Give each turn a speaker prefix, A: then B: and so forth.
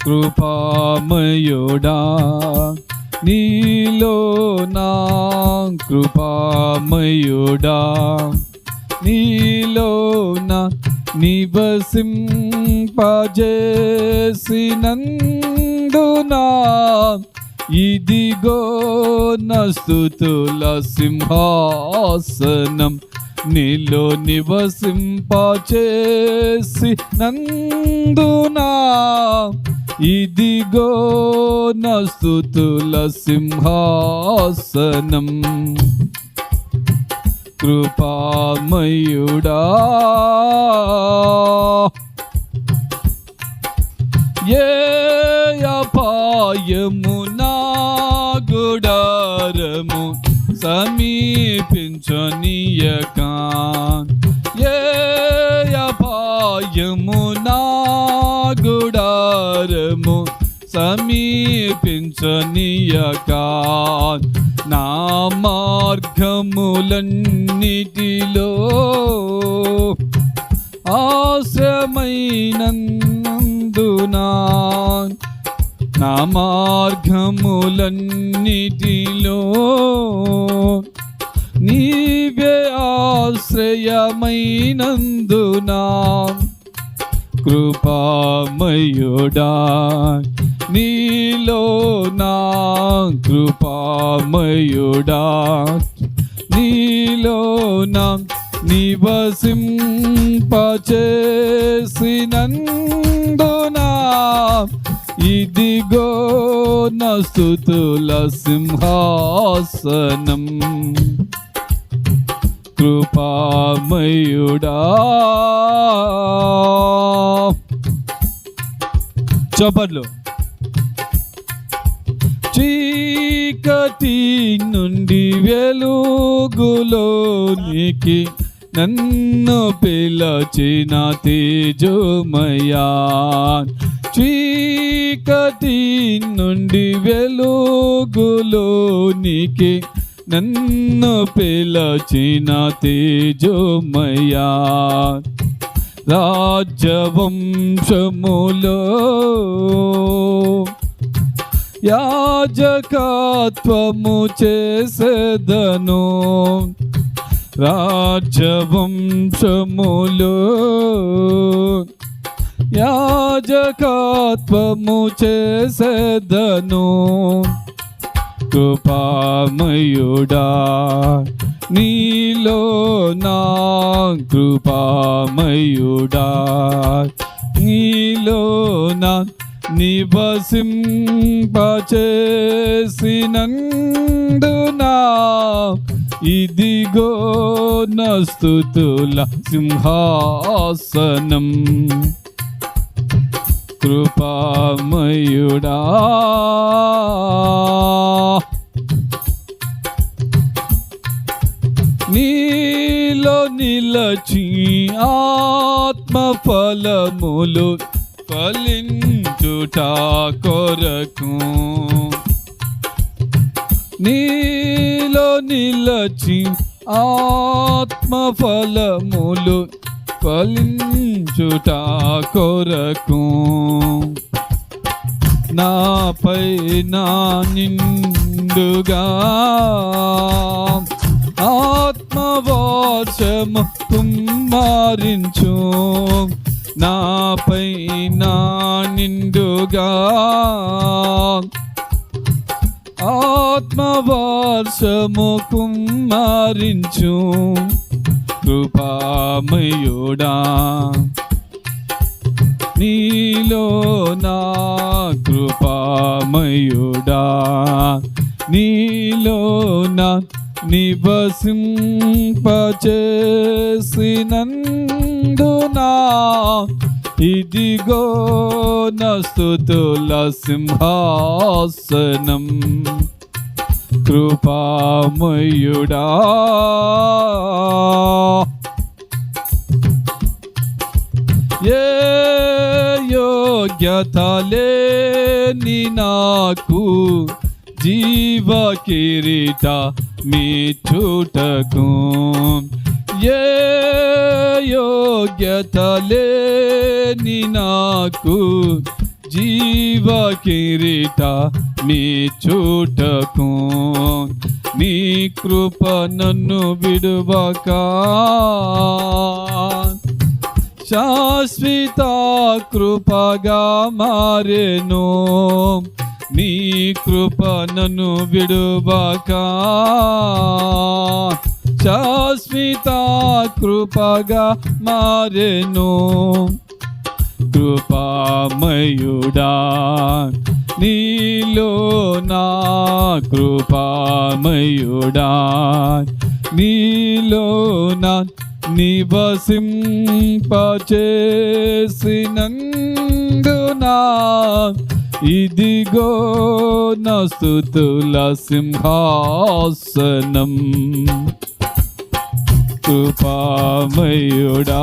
A: కృపామయుడా నీలో నా కృపామయుడా నీలో నా నివసింపజేసినందునా ఇదిగో నా స్తుతుల సింహాసనం నీలో నివసింపచేసినందునా ఇదిగో నా స్తుతుల సింహాసనం కృపామయుడా ఏ అపాయము నా గుడారము సమీపించనీయక ఏ అపాయము నా గుడారము సమీపించనీయక నా మార్గములన్నిటిలో ఆశ్రయమైనందునా నా మార్గములన్నిటిలో నీవే ఆశ్రయమైనందునా కృపామయుడా నీలో నా కృపామయుడా నీలో నా నివసింపచేసినందునా ఇదిగో నా స్తుతుల సింహాసనం కృపామయుడా చప్పట్లు. చీకటి నుండి వెలుగులోనికి నన్ను పిలచిన తేజోమయా చీకటి నుండి వెలుగులోనికి నన్ను పిలచిన తేజోమయా రాజవంశములో యాజకత్వము చేసేదను రాజవంశములో యాజకత్వము చేసేదను కృపామయుడా నీలో నా కృపామయుడా నీలో నా నివసింపచేసినందునా ఇదిగో నా స్తుతుల సింహాసనం కృపామయుడా నీలో నిలచి ఆత్మ ఫలములు ఫలించుట కొరకు నీలో నిలచి ఆత్మ ఫలములు ఫలించుట కొరకు నాపై నా నిండుగా ఆత్మవర్షము కుమ్మరించు నాపై నా నిండుగా ఆత్మవర్షము కుమ్మరించు కృపామయుడా నీలో నా కృపామయుడా నీలో నా నివసింపచేసినందునా ఇదిగో నా స్తుతుల సింహాసనం కృపామయుడా ఏ యోగ్యత లేని నాకు జీవ కిరీట మీచుటకు ఏ యోగ్యత లేని నాకు జీవ కిరీట నీ చూటకు నీ కృప నన్ను విడువక శాశ్వత కృపగా మారెను నీ కృప నన్ను విడువక శాశ్వత కృపగా మారెను కృపామయుడా నీలో నా కృపామయుడా నీలో నా నివసింపచేసినందునా ఇదిగో నా స్తుతుల సింహాసనం కృపామయుడా